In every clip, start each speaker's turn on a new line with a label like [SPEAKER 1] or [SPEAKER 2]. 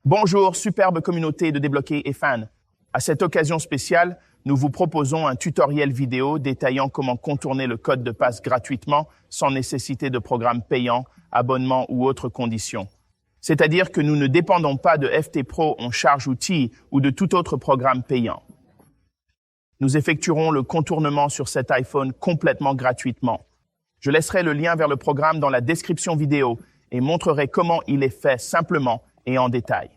[SPEAKER 1] Bonjour, superbe communauté de débloqués et fans. À cette occasion spéciale, nous vous proposons un tutoriel vidéo détaillant comment contourner le code de passe gratuitement sans nécessité de programme payant, abonnement ou autres conditions. C'est-à-dire que nous ne dépendons pas de FT Pro en charge outil ou de tout autre programme payant. Nous effectuerons le contournement sur cet iPhone complètement gratuitement. Je laisserai le lien vers le programme dans la description vidéo et montrerai comment il est fait simplement et en détail.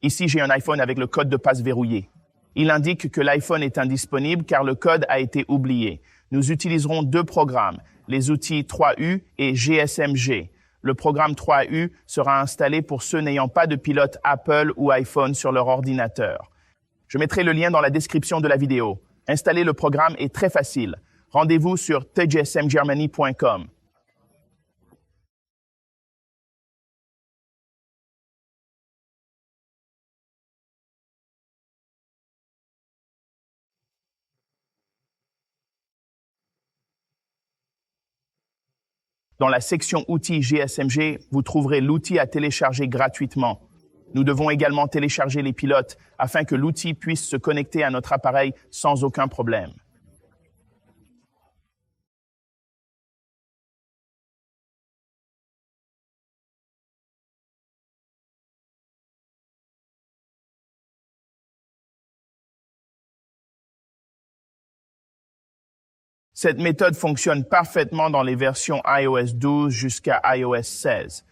[SPEAKER 1] Ici, j'ai un iPhone avec le code de passe verrouillé. Il indique que l'iPhone est indisponible car le code a été oublié. Nous utiliserons deux programmes, les outils 3U et GSMG. Le programme 3U sera installé pour ceux n'ayant pas de pilote Apple ou iPhone sur leur ordinateur. Je mettrai le lien dans la description de la vidéo. Installer le programme est très facile. Rendez-vous sur tgsmgermany.com. Dans la section outils GSMG, vous trouverez l'outil à télécharger gratuitement. Nous devons également télécharger les pilotes afin que l'outil puisse se connecter à notre appareil sans aucun problème. Cette méthode fonctionne parfaitement dans les versions iOS 12 jusqu'à iOS 16.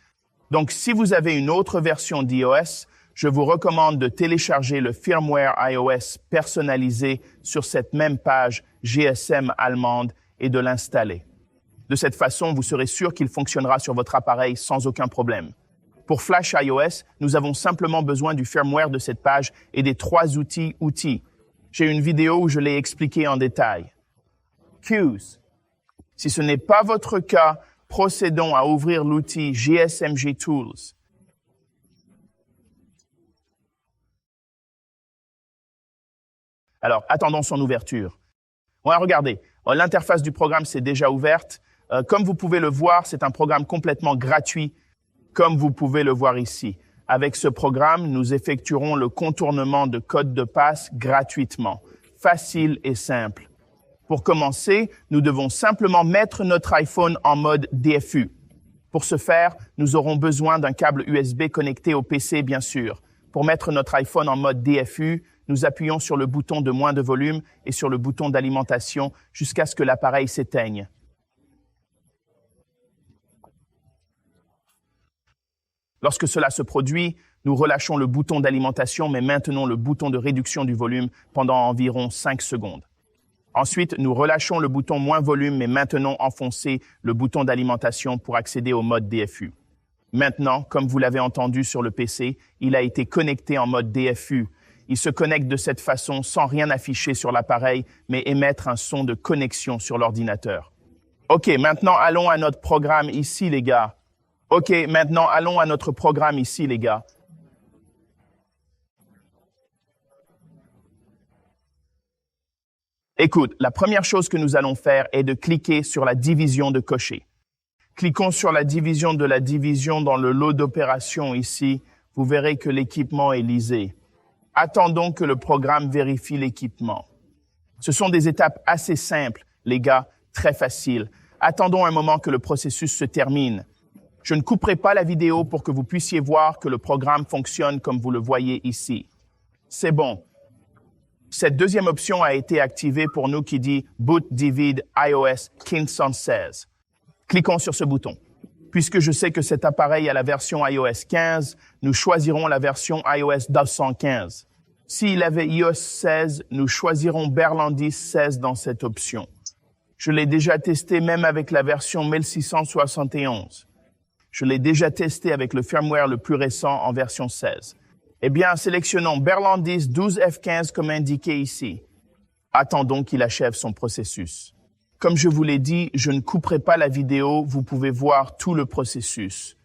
[SPEAKER 1] Donc, si vous avez une autre version d'iOS, je vous recommande de télécharger le firmware iOS personnalisé sur cette même page GSM allemande et de l'installer. De cette façon, vous serez sûr qu'il fonctionnera sur votre appareil sans aucun problème. Pour Flash iOS, nous avons simplement besoin du firmware de cette page et des trois outils. J'ai une vidéo où je l'ai expliqué en détail. Cues. Si ce n'est pas votre cas, procédons à ouvrir l'outil GSMG Tools. Alors, attendons son ouverture. Ouais, regardez, l'interface du programme s'est déjà ouverte. Comme vous pouvez le voir, c'est un programme complètement gratuit, comme vous pouvez le voir ici. Avec ce programme, nous effectuerons le contournement de code de passe gratuitement. Facile et simple. Pour commencer, nous devons simplement mettre notre iPhone en mode DFU. Pour ce faire, nous aurons besoin d'un câble USB connecté au PC, bien sûr. Pour mettre notre iPhone en mode DFU, nous appuyons sur le bouton de moins de volume et sur le bouton d'alimentation jusqu'à ce que l'appareil s'éteigne. Lorsque cela se produit, nous relâchons le bouton d'alimentation mais maintenons le bouton de réduction du volume pendant environ 5 secondes. Ensuite, nous relâchons le bouton moins volume mais maintenons enfoncé le bouton d'alimentation pour accéder au mode DFU. Maintenant, comme vous l'avez entendu sur le PC, il a été connecté en mode DFU. Il se connecte de cette façon sans rien afficher sur l'appareil mais émettre un son de connexion sur l'ordinateur. OK, maintenant allons à notre programme ici, les gars. Écoute, la première chose que nous allons faire est de cliquer sur la division de cocher. Cliquons sur la division de la division dans le lot d'opérations ici. Vous verrez que l'équipement est lisé. Attendons que le programme vérifie l'équipement. Ce sont des étapes assez simples, les gars, très faciles. Attendons un moment que le processus se termine. Je ne couperai pas la vidéo pour que vous puissiez voir que le programme fonctionne comme vous le voyez ici. C'est bon. Cette deuxième option a été activée pour nous qui dit Boot Divid iOS 1516. Cliquons sur ce bouton. Puisque je sais que cet appareil a la version iOS 15, nous choisirons la version iOS 215. S'il avait iOS 16, nous choisirons Berlandis 16 dans cette option. Je l'ai déjà testé même avec la version 1671. Je l'ai déjà testé avec le firmware le plus récent en version 16. Eh bien, sélectionnons Berlandis 12F15 comme indiqué ici. Attendons qu'il achève son processus. Comme je vous l'ai dit, je ne couperai pas la vidéo, vous pouvez voir tout le processus.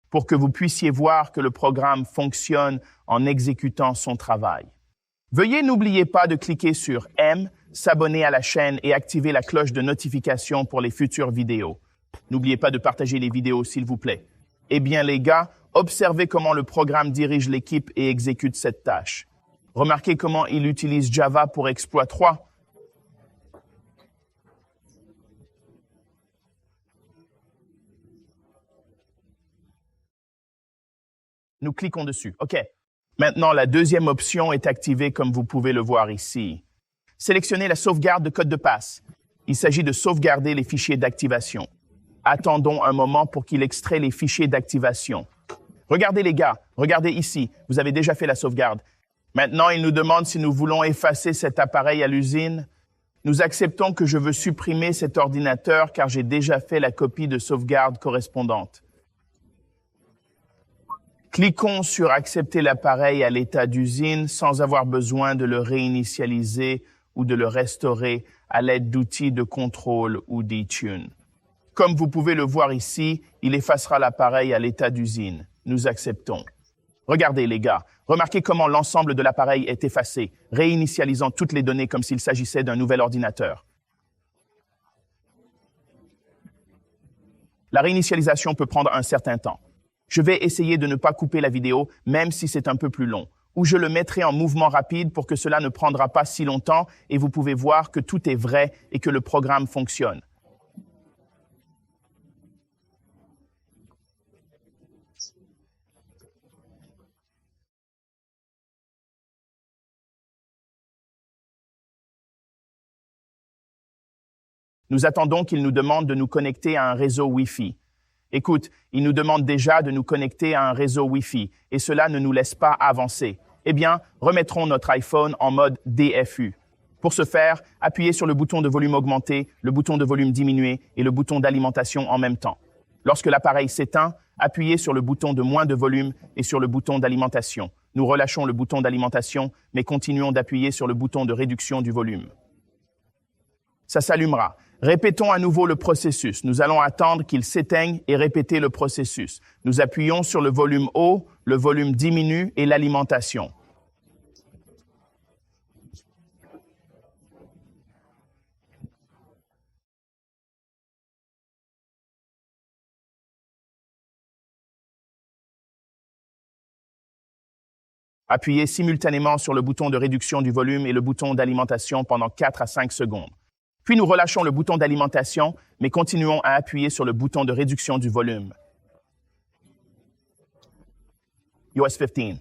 [SPEAKER 1] Pour que vous puissiez voir que le programme fonctionne en exécutant son travail. Veuillez n'oubliez pas de cliquer sur M, s'abonner à la chaîne et activer la cloche de notification pour les futures vidéos. N'oubliez pas de partager les vidéos, s'il vous plaît. Eh bien, les gars, observez comment le programme dirige l'équipe et exécute cette tâche. Remarquez comment il utilise Java pour exploit 3. Nous cliquons dessus. OK. Maintenant, la deuxième option est activée comme vous pouvez le voir ici. Sélectionnez la sauvegarde de code de passe. Il s'agit de sauvegarder les fichiers d'activation. Attendons un moment pour qu'il extrait les fichiers d'activation. Regardez les gars, regardez ici, vous avez déjà fait la sauvegarde. Maintenant, il nous demande si nous voulons effacer cet appareil à l'usine. Nous acceptons que je veux supprimer cet ordinateur car j'ai déjà fait la copie de sauvegarde correspondante. Cliquons sur « Accepter l'appareil à l'état d'usine » sans avoir besoin de le réinitialiser ou de le restaurer à l'aide d'outils de contrôle ou d'Intune. Comme vous pouvez le voir ici, il effacera l'appareil à l'état d'usine. Nous acceptons. Regardez les gars, remarquez comment l'ensemble de l'appareil est effacé, réinitialisant toutes les données comme s'il s'agissait d'un nouvel ordinateur. La réinitialisation peut prendre un certain temps. Je vais essayer de ne pas couper la vidéo, même si c'est un peu plus long, ou je le mettrai en mouvement rapide pour que cela ne prendra pas si longtemps et vous pouvez voir que tout est vrai et que le programme fonctionne. Nous attendons qu'il nous demande de nous connecter à un réseau Wi-Fi. Écoute, il nous demande déjà de nous connecter à un réseau Wi-Fi et cela ne nous laisse pas avancer. Eh bien, remettrons notre iPhone en mode DFU. Pour ce faire, appuyez sur le bouton de volume augmenté, le bouton de volume diminué et le bouton d'alimentation en même temps. Lorsque l'appareil s'éteint, appuyez sur le bouton de moins de volume et sur le bouton d'alimentation. Nous relâchons le bouton d'alimentation, mais continuons d'appuyer sur le bouton de réduction du volume. Ça s'allumera. Répétons à nouveau le processus. Nous allons attendre qu'il s'éteigne et répéter le processus. Nous appuyons sur le volume haut, le volume diminue et l'alimentation. Appuyez simultanément sur le bouton de réduction du volume et le bouton d'alimentation pendant 4 à 5 secondes. Puis nous relâchons le bouton d'alimentation, mais continuons à appuyer sur le bouton de réduction du volume. iOS 15.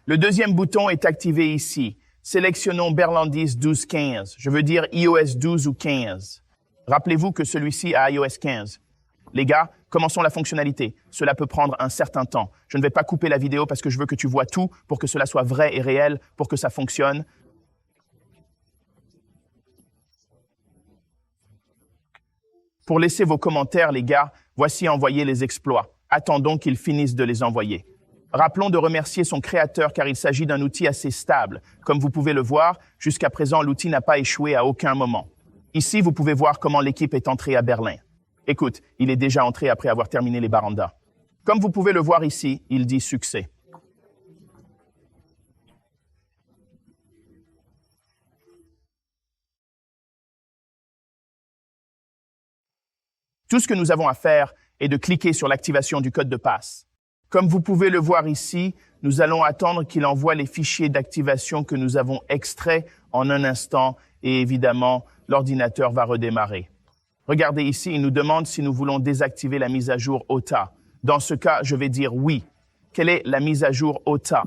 [SPEAKER 1] Le deuxième bouton est activé ici. Sélectionnons Berlandis 12.15. Je veux dire iOS 12 ou 15. Rappelez-vous que celui-ci a iOS 15. Les gars, commençons la fonctionnalité. Cela peut prendre un certain temps. Je ne vais pas couper la vidéo parce que je veux que tu vois tout pour que cela soit vrai et réel, pour que ça fonctionne. Pour laisser vos commentaires, les gars, voici envoyer les exploits. Attendons qu'ils finissent de les envoyer. Rappelons de remercier son créateur car il s'agit d'un outil assez stable. Comme vous pouvez le voir, jusqu'à présent, l'outil n'a pas échoué à aucun moment. Ici, vous pouvez voir comment l'équipe est entrée à Berlin. Écoute, il est déjà entré après avoir terminé les barandas. Comme vous pouvez le voir ici, il dit succès. Tout ce que nous avons à faire est de cliquer sur l'activation du code de passe. Comme vous pouvez le voir ici, nous allons attendre qu'il envoie les fichiers d'activation que nous avons extraits en un instant et évidemment, l'ordinateur va redémarrer. Regardez ici, il nous demande si nous voulons désactiver la mise à jour OTA. Dans ce cas, je vais dire oui. Quelle est la mise à jour OTA?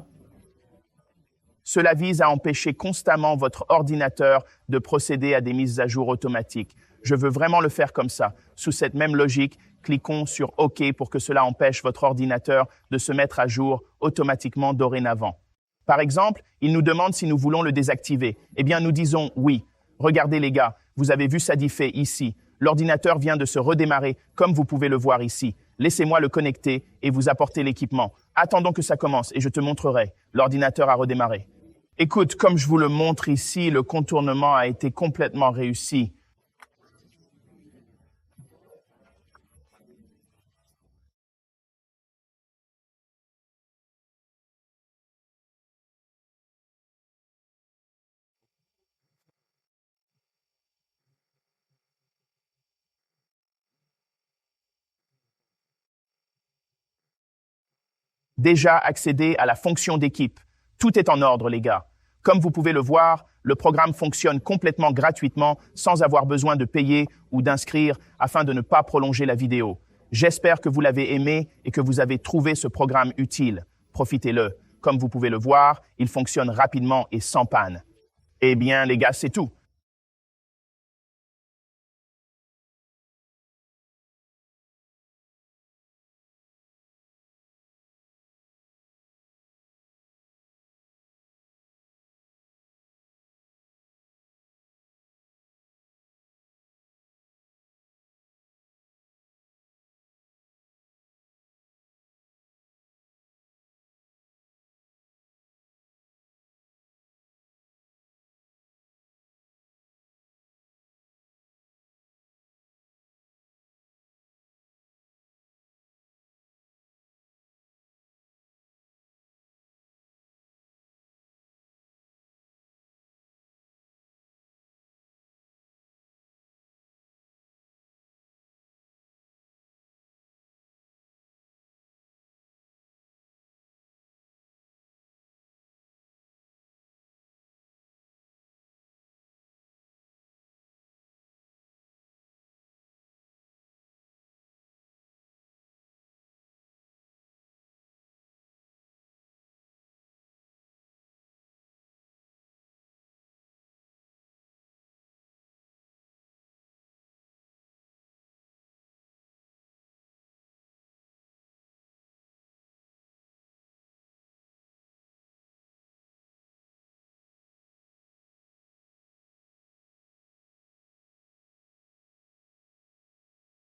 [SPEAKER 1] Cela vise à empêcher constamment votre ordinateur de procéder à des mises à jour automatiques. Je veux vraiment le faire comme ça. Sous cette même logique, cliquons sur OK pour que cela empêche votre ordinateur de se mettre à jour automatiquement dorénavant. Par exemple, il nous demande si nous voulons le désactiver. Eh bien, nous disons oui. Regardez les gars, vous avez vu ça diffé ici. L'ordinateur vient de se redémarrer, comme vous pouvez le voir ici. Laissez-moi le connecter et vous apporter l'équipement. Attendons que ça commence et je te montrerai. L'ordinateur a redémarré. Écoute, comme je vous le montre ici, le contournement a été complètement réussi. déjà accédé à la fonction d'équipe. Tout est en ordre, les gars. Comme vous pouvez le voir, le programme fonctionne complètement gratuitement sans avoir besoin de payer ou d'inscrire afin de ne pas prolonger la vidéo. J'espère que vous l'avez aimé et que vous avez trouvé ce programme utile. Profitez-le. Comme vous pouvez le voir, il fonctionne rapidement et sans panne. Eh bien, les gars, c'est tout.